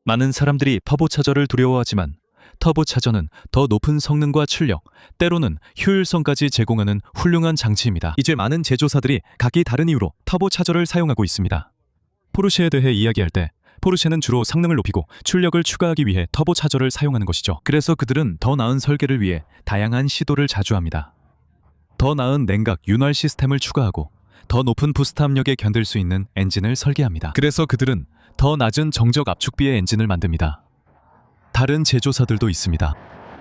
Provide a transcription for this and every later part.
많은 사람들이 터보차저를 두려워하지만 터보차저는 더 높은 성능과 출력, 때로는 효율성까지 제공하는 훌륭한 장치입니다. 이제 많은 제조사들이 각기 다른 이유로 터보차저를 사용하고 있습니다. 포르쉐에 대해 이야기할 때 포르쉐는 주로 성능을 높이고 출력을 추가하기 위해 터보차저를 사용하는 것이죠. 그래서 그들은 더 나은 설계를 위해 다양한 시도를 자주 합니다. 더 나은 냉각 윤활 시스템을 추가하고 더 높은 부스트 압력에 견딜 수 있는 엔진을 설계합니다. 그래서 그들은 더 낮은 정적 압축비의 엔진을 만듭니다. 다른 제조사들도 있습니다.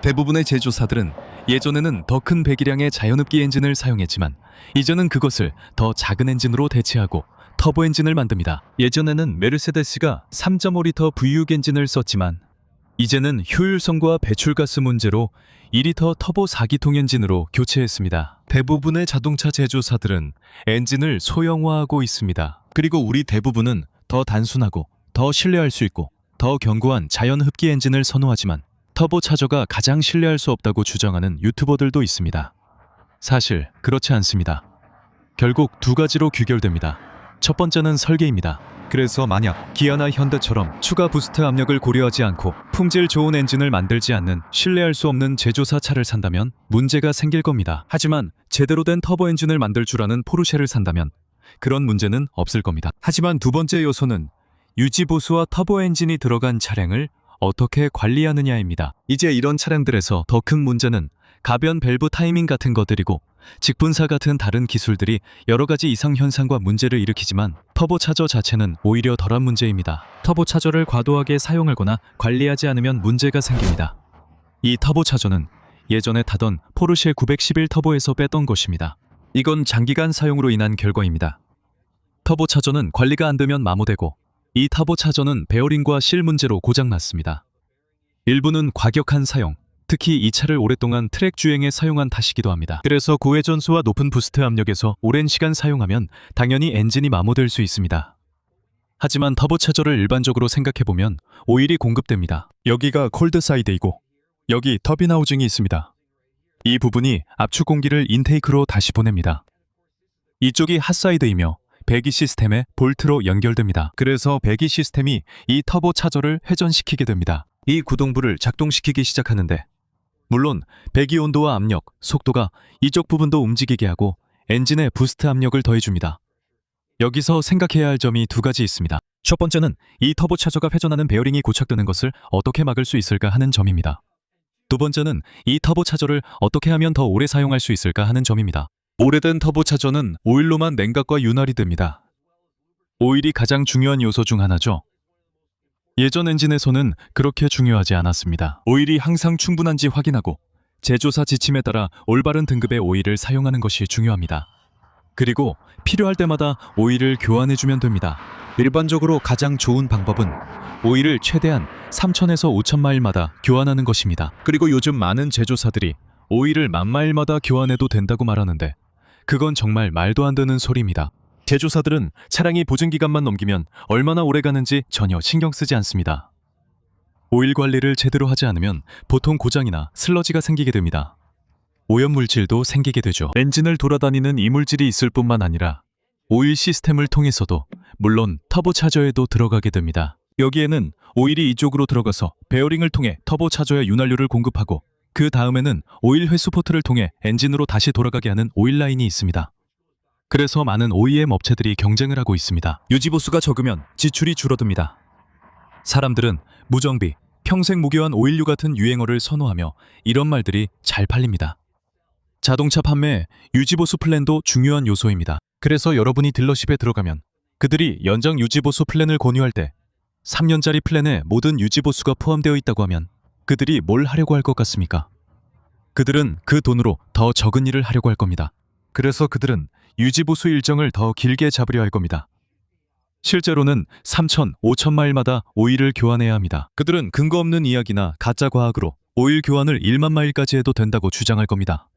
대부분의 제조사들은 예전에는 더 큰 배기량의 자연흡기 엔진을 사용했지만 이제는 그것을 더 작은 엔진으로 대체하고 터보 엔진을 만듭니다. 예전에는 메르세데스가 3.5리터 V6 엔진을 썼지만 이제는 효율성과 배출가스 문제로 2리터 터보 4기통 엔진으로 교체했습니다. 대부분의 자동차 제조사들은 엔진을 소형화하고 있습니다. 그리고 우리 대부분은 더 단순하고 더 신뢰할 수 있고 더 견고한 자연흡기 엔진을 선호하지만 터보차저가 가장 신뢰할 수 없다고 주장하는 유튜버들도 있습니다. 사실 그렇지 않습니다. 결국 두 가지로 귀결됩니다. 첫 번째는 설계입니다. 그래서 만약 기아나 현대처럼 추가 부스트 압력을 고려하지 않고 품질 좋은 엔진을 만들지 않는 신뢰할 수 없는 제조사 차를 산다면 문제가 생길 겁니다. 하지만 제대로 된 터보 엔진을 만들 줄 아는 포르쉐를 산다면 그런 문제는 없을 겁니다. 하지만 두 번째 요소는 유지보수와 터보 엔진이 들어간 차량을 어떻게 관리하느냐입니다. 이제 이런 차량들에서 더 큰 문제는 가변 밸브 타이밍 같은 것들이고 직분사 같은 다른 기술들이 여러 가지 이상 현상과 문제를 일으키지만 터보차저 자체는 오히려 덜한 문제입니다. 터보차저를 과도하게 사용하거나 관리하지 않으면 문제가 생깁니다. 이 터보차저는 예전에 타던 포르쉐 911 터보에서 뺐던 것입니다. 이건 장기간 사용으로 인한 결과입니다. 터보차저는 관리가 안 되면 마모되고 이 터보차저는 베어링과 실 문제로 고장났습니다. 일부는 과격한 사용, 특히 이 차를 오랫동안 트랙 주행에 사용한 탓이기도 합니다. 그래서 고회 전수와 높은 부스트 압력에서 오랜 시간 사용하면 당연히 엔진이 마모될 수 있습니다. 하지만 터보차저를 일반적으로 생각해보면 오일이 공급됩니다. 여기가 콜드 사이드이고 여기 터빈 하우징이 있습니다. 이 부분이 압축 공기를 인테이크로 다시 보냅니다. 이쪽이 핫사이드이며 배기 시스템에 볼트로 연결됩니다. 그래서 배기 시스템이 이 터보차저를 회전시키게 됩니다. 이 구동부를 작동시키기 시작하는데 물론 배기 온도와 압력, 속도가 이쪽 부분도 움직이게 하고 엔진에 부스트 압력을 더해줍니다. 여기서 생각해야 할 점이 두 가지 있습니다. 첫 번째는 이 터보차저가 회전하는 베어링이 고착되는 것을 어떻게 막을 수 있을까 하는 점입니다. 두 번째는 이 터보차저를 어떻게 하면 더 오래 사용할 수 있을까 하는 점입니다. 오래된 터보차저는 오일로만 냉각과 윤활이 됩니다. 오일이 가장 중요한 요소 중 하나죠. 예전 엔진에서는 그렇게 중요하지 않았습니다. 오일이 항상 충분한지 확인하고 제조사 지침에 따라 올바른 등급의 오일을 사용하는 것이 중요합니다. 그리고 필요할 때마다 오일을 교환해주면 됩니다. 일반적으로 가장 좋은 방법은 오일을 최대한 3,000에서 5,000마일마다 교환하는 것입니다. 그리고 요즘 많은 제조사들이 오일을 10,000마일마다 교환해도 된다고 말하는데 그건 정말 말도 안 되는 소리입니다. 제조사들은 차량이 보증기간만 넘기면 얼마나 오래 가는지 전혀 신경 쓰지 않습니다. 오일 관리를 제대로 하지 않으면 보통 고장이나 슬러지가 생기게 됩니다. 오염물질도 생기게 되죠. 엔진을 돌아다니는 이물질이 있을 뿐만 아니라 오일 시스템을 통해서도 물론 터보차저에도 들어가게 됩니다. 여기에는 오일이 이쪽으로 들어가서 베어링을 통해 터보차저에 윤활유를 공급하고 그 다음에는 오일 회수 포트를 통해 엔진으로 다시 돌아가게 하는 오일 라인이 있습니다. 그래서 많은 OEM 업체들이 경쟁을 하고 있습니다. 유지보수가 적으면 지출이 줄어듭니다. 사람들은 무정비, 평생 무교환 오일류 같은 유행어를 선호하며 이런 말들이 잘 팔립니다. 자동차 판매에 유지보수 플랜도 중요한 요소입니다. 그래서 여러분이 딜러십에 들어가면 그들이 연장 유지보수 플랜을 권유할 때 3년짜리 플랜에 모든 유지보수가 포함되어 있다고 하면 그들이 뭘 하려고 할 것 같습니까? 그들은 그 돈으로 더 적은 일을 하려고 할 겁니다. 그래서 그들은 유지보수 일정을 더 길게 잡으려 할 겁니다. 실제로는 3,000, 5,000마일마다 오일을 교환해야 합니다. 그들은 근거 없는 이야기나 가짜 과학으로 오일 교환을 1만 마일까지 해도 된다고 주장할 겁니다.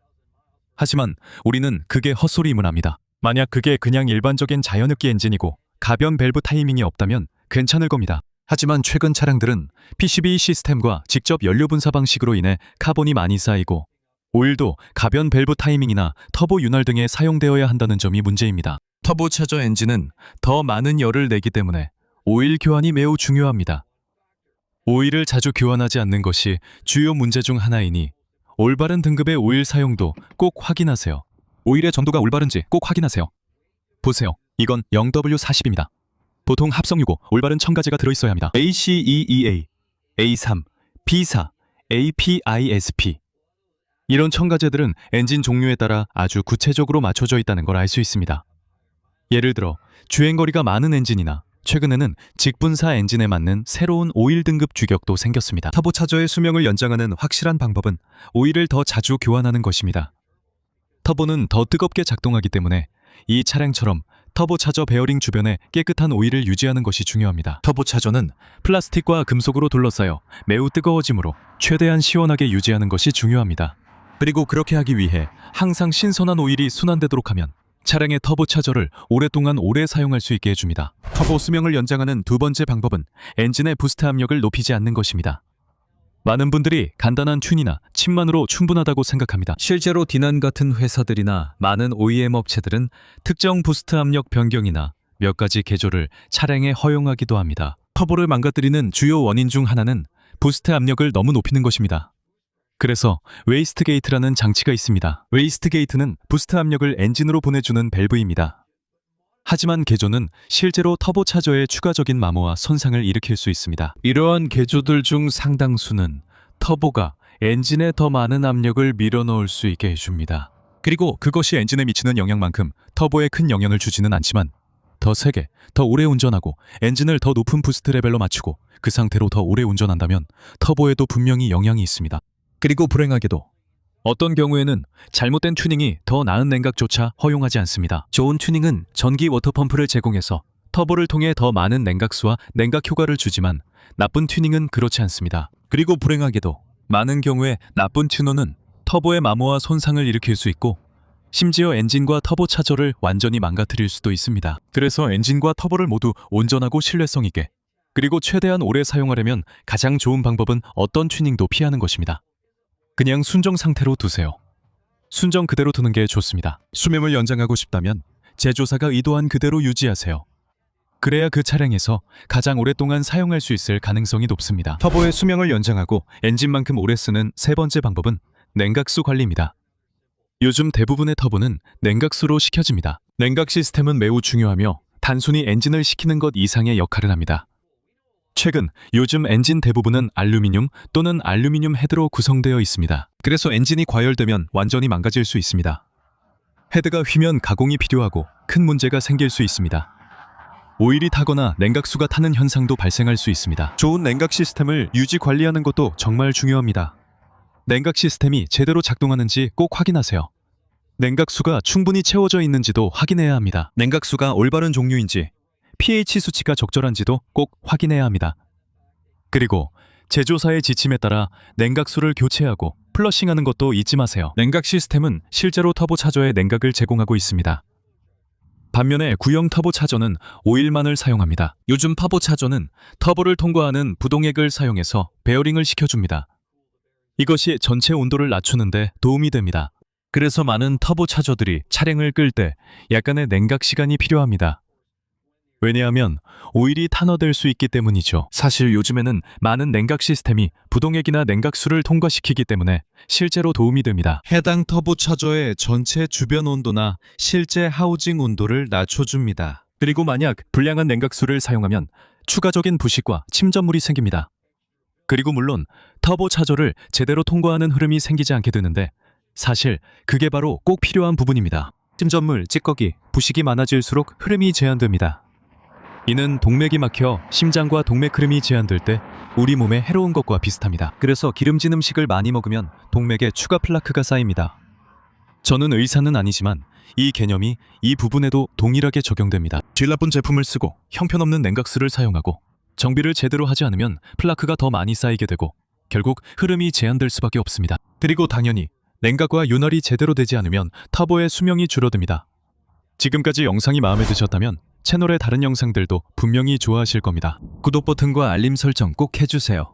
하지만 우리는 그게 헛소리임을 압니다. 만약 그게 그냥 일반적인 자연흡기 엔진이고 가변 밸브 타이밍이 없다면 괜찮을 겁니다. 하지만 최근 차량들은 PCB 시스템과 직접 연료 분사 방식으로 인해 카본이 많이 쌓이고 오일도 가변 밸브 타이밍이나 터보 윤활 등에 사용되어야 한다는 점이 문제입니다. 터보차저 엔진은 더 많은 열을 내기 때문에 오일 교환이 매우 중요합니다. 오일을 자주 교환하지 않는 것이 주요 문제 중 하나이니 올바른 등급의 오일 사용도 꼭 확인하세요. 오일의 점도가 올바른지 꼭 확인하세요. 보세요. 이건 0W40입니다. 보통 합성유고 올바른 첨가제가 들어있어야 합니다. ACEEA, A3, B4, APISP. 이런 첨가제들은 엔진 종류에 따라 아주 구체적으로 맞춰져 있다는 걸 알 수 있습니다. 예를 들어 주행거리가 많은 엔진이나 최근에는 직분사 엔진에 맞는 새로운 오일 등급 규격도 생겼습니다. 터보차저의 수명을 연장하는 확실한 방법은 오일을 더 자주 교환하는 것입니다. 터보는 더 뜨겁게 작동하기 때문에 이 차량처럼 터보차저 베어링 주변에 깨끗한 오일을 유지하는 것이 중요합니다. 터보차저는 플라스틱과 금속으로 둘러싸여 매우 뜨거워지므로 최대한 시원하게 유지하는 것이 중요합니다. 그리고 그렇게 하기 위해 항상 신선한 오일이 순환되도록 하면 차량의 터보차저를 오랫동안 오래 사용할 수 있게 해줍니다. 터보 수명을 연장하는 두 번째 방법은 엔진의 부스트 압력을 높이지 않는 것입니다. 많은 분들이 간단한 튠이나 칩만으로 충분하다고 생각합니다. 실제로 디난 같은 회사들이나 많은 OEM 업체들은 특정 부스트 압력 변경이나 몇 가지 개조를 차량에 허용하기도 합니다. 터보를 망가뜨리는 주요 원인 중 하나는 부스트 압력을 너무 높이는 것입니다. 그래서 웨이스트 게이트라는 장치가 있습니다. 웨이스트 게이트는 부스트 압력을 엔진으로 보내주는 밸브입니다. 하지만 개조는 실제로 터보차저의 추가적인 마모와 손상을 일으킬 수 있습니다. 이러한 개조들 중 상당수는 터보가 엔진에 더 많은 압력을 밀어넣을 수 있게 해줍니다. 그리고 그것이 엔진에 미치는 영향만큼 터보에 큰 영향을 주지는 않지만 더 세게, 더 오래 운전하고 엔진을 더 높은 부스트 레벨로 맞추고 그 상태로 더 오래 운전한다면 터보에도 분명히 영향이 있습니다. 그리고 불행하게도 어떤 경우에는 잘못된 튜닝이 더 나은 냉각조차 허용하지 않습니다. 좋은 튜닝은 전기 워터펌프를 제공해서 터보를 통해 더 많은 냉각수와 냉각 효과를 주지만 나쁜 튜닝은 그렇지 않습니다. 그리고 불행하게도 많은 경우에 나쁜 튜너는 터보의 마모와 손상을 일으킬 수 있고 심지어 엔진과 터보 차저를 완전히 망가뜨릴 수도 있습니다. 그래서 엔진과 터보를 모두 온전하고 신뢰성 있게 그리고 최대한 오래 사용하려면 가장 좋은 방법은 어떤 튜닝도 피하는 것입니다. 그냥 순정 상태로 두세요. 순정 그대로 두는 게 좋습니다. 수명을 연장하고 싶다면 제조사가 의도한 그대로 유지하세요. 그래야 그 차량에서 가장 오랫동안 사용할 수 있을 가능성이 높습니다. 터보의 수명을 연장하고 엔진만큼 오래 쓰는 세 번째 방법은 냉각수 관리입니다. 요즘 대부분의 터보는 냉각수로 식혀집니다. 냉각 시스템은 매우 중요하며 단순히 엔진을 식히는 것 이상의 역할을 합니다. 최근 요즘 엔진 대부분은 알루미늄 또는 알루미늄 헤드로 구성되어 있습니다. 그래서 엔진이 과열되면 완전히 망가질 수 있습니다. 헤드가 휘면 가공이 필요하고 큰 문제가 생길 수 있습니다. 오일이 타거나 냉각수가 타는 현상도 발생할 수 있습니다. 좋은 냉각 시스템을 유지 관리하는 것도 정말 중요합니다. 냉각 시스템이 제대로 작동하는지 꼭 확인하세요. 냉각수가 충분히 채워져 있는지도 확인해야 합니다. 냉각수가 올바른 종류인지 pH 수치가 적절한지도 꼭 확인해야 합니다. 그리고 제조사의 지침에 따라 냉각수를 교체하고 플러싱하는 것도 잊지 마세요. 냉각 시스템은 실제로 터보차저에 냉각을 제공하고 있습니다. 반면에 구형 터보차저는 오일만을 사용합니다. 요즘 터보차저는 터보를 통과하는 부동액을 사용해서 베어링을 식혀줍니다. 이것이 전체 온도를 낮추는 데 도움이 됩니다. 그래서 많은 터보차저들이 차량을 끌 때 약간의 냉각 시간이 필요합니다. 왜냐하면 오일이 탄화될 수 있기 때문이죠. 사실 요즘에는 많은 냉각 시스템이 부동액이나 냉각수를 통과시키기 때문에 실제로 도움이 됩니다. 해당 터보차저의 전체 주변 온도나 실제 하우징 온도를 낮춰줍니다. 그리고 만약 불량한 냉각수를 사용하면 추가적인 부식과 침전물이 생깁니다. 그리고 물론 터보차저를 제대로 통과하는 흐름이 생기지 않게 되는데 사실 그게 바로 꼭 필요한 부분입니다. 침전물, 찌꺼기, 부식이 많아질수록 흐름이 제한됩니다. 이는 동맥이 막혀 심장과 동맥 흐름이 제한될 때 우리 몸에 해로운 것과 비슷합니다. 그래서 기름진 음식을 많이 먹으면 동맥에 추가 플라크가 쌓입니다. 저는 의사는 아니지만 이 개념이 이 부분에도 동일하게 적용됩니다. 질 나쁜 제품을 쓰고 형편없는 냉각수를 사용하고 정비를 제대로 하지 않으면 플라크가 더 많이 쌓이게 되고 결국 흐름이 제한될 수밖에 없습니다. 그리고 당연히 냉각과 윤활이 제대로 되지 않으면 터보의 수명이 줄어듭니다. 지금까지 영상이 마음에 드셨다면 채널의 다른 영상들도 분명히 좋아하실 겁니다. 구독 버튼과 알림 설정 꼭 해주세요.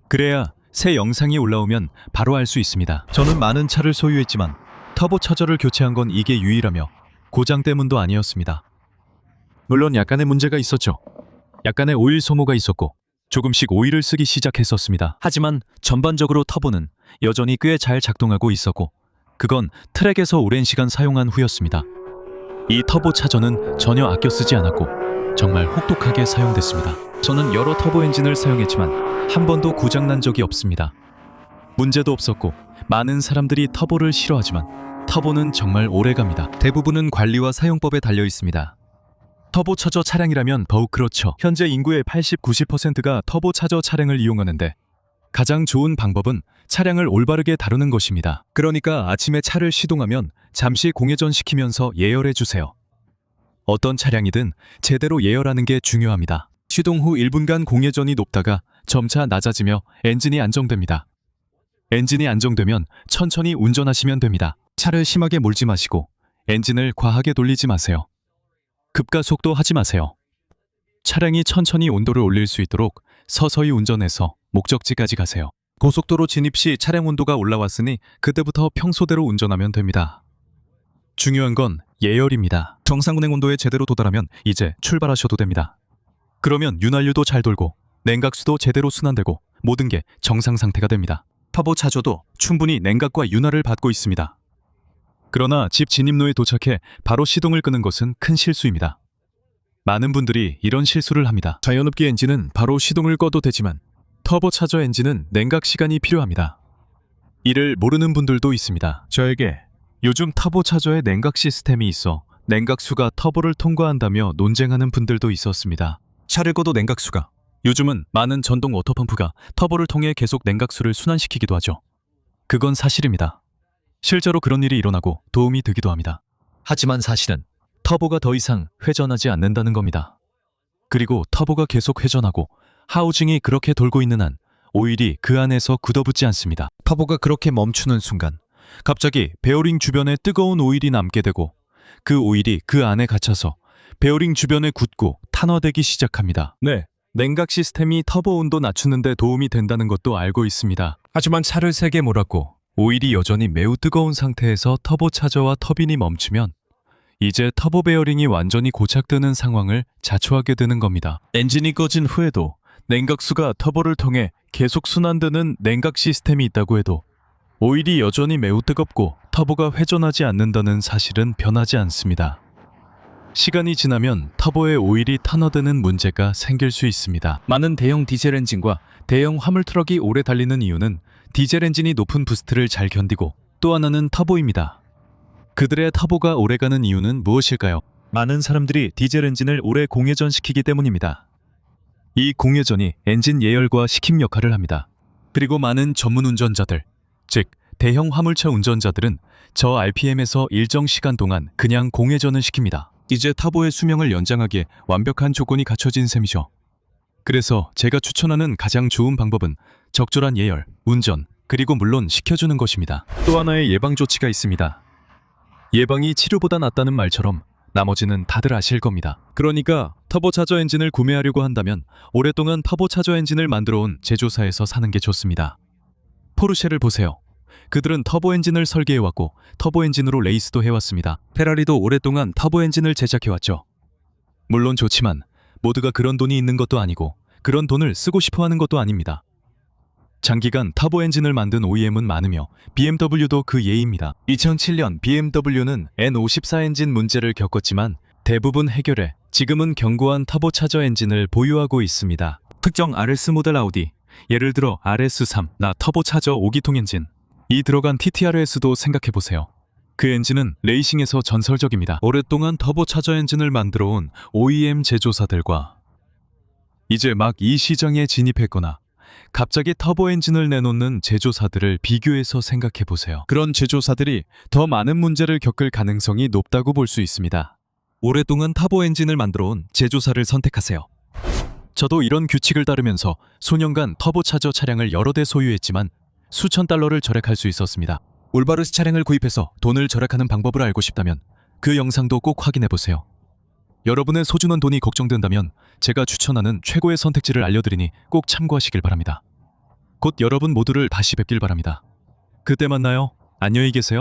그래야 새 영상이 올라오면 바로 알 수 있습니다. 저는 많은 차를 소유했지만 터보차저를 교체한 건 이게 유일하며 고장 때문도 아니었습니다. 물론 약간의 문제가 있었죠. 약간의 오일 소모가 있었고 조금씩 오일을 쓰기 시작했었습니다. 하지만 전반적으로 터보는 여전히 꽤 잘 작동하고 있었고 그건 트랙에서 오랜 시간 사용한 후였습니다. 이 터보 차저는 전혀 아껴 쓰지 않았고 정말 혹독하게 사용됐습니다. 저는 여러 터보 엔진을 사용했지만 한 번도 고장난 적이 없습니다. 문제도 없었고 많은 사람들이 터보를 싫어하지만 터보는 정말 오래갑니다. 대부분은 관리와 사용법에 달려 있습니다. 터보 차저 차량이라면 더욱 그렇죠. 현재 인구의 80-90%가 터보 차저 차량을 이용하는데 가장 좋은 방법은 차량을 올바르게 다루는 것입니다. 그러니까 아침에 차를 시동하면 잠시 공회전시키면서 예열해 주세요. 어떤 차량이든 제대로 예열하는 게 중요합니다. 시동 후 1분간 공회전이 높다가 점차 낮아지며 엔진이 안정됩니다. 엔진이 안정되면 천천히 운전하시면 됩니다. 차를 심하게 몰지 마시고 엔진을 과하게 돌리지 마세요. 급가속도 하지 마세요. 차량이 천천히 온도를 올릴 수 있도록 서서히 운전해서 목적지까지 가세요. 고속도로 진입 시 차량 온도가 올라왔으니 그때부터 평소대로 운전하면 됩니다. 중요한 건 예열입니다. 정상 운행 온도에 제대로 도달하면 이제 출발하셔도 됩니다. 그러면 윤활유도 잘 돌고 냉각수도 제대로 순환되고 모든 게 정상 상태가 됩니다. 터보 차저도 충분히 냉각과 윤활을 받고 있습니다. 그러나 집 진입로에 도착해 바로 시동을 끄는 것은 큰 실수입니다. 많은 분들이 이런 실수를 합니다. 자연흡기 엔진은 바로 시동을 꺼도 되지만 터보 차저 엔진은 냉각 시간이 필요합니다. 이를 모르는 분들도 있습니다. 저에게 요즘 터보 차저에 냉각 시스템이 있어 냉각수가 터보를 통과한다며 논쟁하는 분들도 있었습니다. 차를 꺼도 냉각수가. 요즘은 많은 전동 워터펌프가 터보를 통해 계속 냉각수를 순환시키기도 하죠. 그건 사실입니다. 실제로 그런 일이 일어나고 도움이 되기도 합니다. 하지만 사실은 터보가 더 이상 회전하지 않는다는 겁니다. 그리고 터보가 계속 회전하고 하우징이 그렇게 돌고 있는 한 오일이 그 안에서 굳어붙지 않습니다. 터보가 그렇게 멈추는 순간 갑자기 베어링 주변에 뜨거운 오일이 남게 되고 그 오일이 그 안에 갇혀서 베어링 주변에 굳고 탄화되기 시작합니다. 네, 냉각 시스템이 터보 온도 낮추는 데 도움이 된다는 것도 알고 있습니다. 하지만 차를 세게 몰았고 오일이 여전히 매우 뜨거운 상태에서 터보 차저와 터빈이 멈추면 이제 터보 베어링이 완전히 고착되는 상황을 자초하게 되는 겁니다. 엔진이 꺼진 후에도 냉각수가 터보를 통해 계속 순환되는 냉각 시스템이 있다고 해도 오일이 여전히 매우 뜨겁고 터보가 회전하지 않는다는 사실은 변하지 않습니다. 시간이 지나면 터보의 오일이 탄화되는 문제가 생길 수 있습니다. 많은 대형 디젤 엔진과 대형 화물 트럭이 오래 달리는 이유는 디젤 엔진이 높은 부스트를 잘 견디고 또 하나는 터보입니다. 그들의 터보가 오래가는 이유는 무엇일까요? 많은 사람들이 디젤 엔진을 오래 공회전시키기 때문입니다. 이 공회전이 엔진 예열과 식힘 역할을 합니다. 그리고 많은 전문 운전자들, 즉 대형 화물차 운전자들은 저 RPM에서 일정 시간 동안 그냥 공회전을 시킵니다. 이제 터보의 수명을 연장하기에 완벽한 조건이 갖춰진 셈이죠. 그래서 제가 추천하는 가장 좋은 방법은 적절한 예열, 운전, 그리고 물론 식혀주는 것입니다. 또 하나의 예방 조치가 있습니다. 예방이 치료보다 낫다는 말처럼 나머지는 다들 아실 겁니다. 그러니까 터보차저 엔진을 구매하려고 한다면 오랫동안 터보차저 엔진을 만들어 온 제조사에서 사는 게 좋습니다. 포르쉐를 보세요. 그들은 터보 엔진을 설계해왔고 터보 엔진으로 레이스도 해왔습니다. 페라리도 오랫동안 터보 엔진을 제작해왔죠. 물론 좋지만 모두가 그런 돈이 있는 것도 아니고 그런 돈을 쓰고 싶어하는 것도 아닙니다. 장기간 터보 엔진을 만든 OEM은 많으며 BMW도 그 예입니다. 2007년 BMW는 N54 엔진 문제를 겪었지만 대부분 해결해 지금은 견고한 터보차저 엔진을 보유하고 있습니다. 특정 RS 모델 아우디, 예를 들어 RS3, 나 터보차저 5기통 엔진, 이 들어간 TTRS도 생각해보세요. 그 엔진은 레이싱에서 전설적입니다. 오랫동안 터보차저 엔진을 만들어온 OEM 제조사들과 이제 막 이 시장에 진입했거나 갑자기 터보 엔진을 내놓는 제조사들을 비교해서 생각해보세요. 그런 제조사들이 더 많은 문제를 겪을 가능성이 높다고 볼 수 있습니다. 오랫동안 터보 엔진을 만들어온 제조사를 선택하세요. 저도 이런 규칙을 따르면서 수년간 터보차저 차량을 여러 대 소유했지만 수천 달러를 절약할 수 있었습니다. 올바르스 차량을 구입해서 돈을 절약하는 방법을 알고 싶다면 그 영상도 꼭 확인해보세요. 여러분의 소중한 돈이 걱정된다면 제가 추천하는 최고의 선택지를 알려드리니 꼭 참고하시길 바랍니다. 곧 여러분 모두를 다시 뵙길 바랍니다. 그때 만나요. 안녕히 계세요.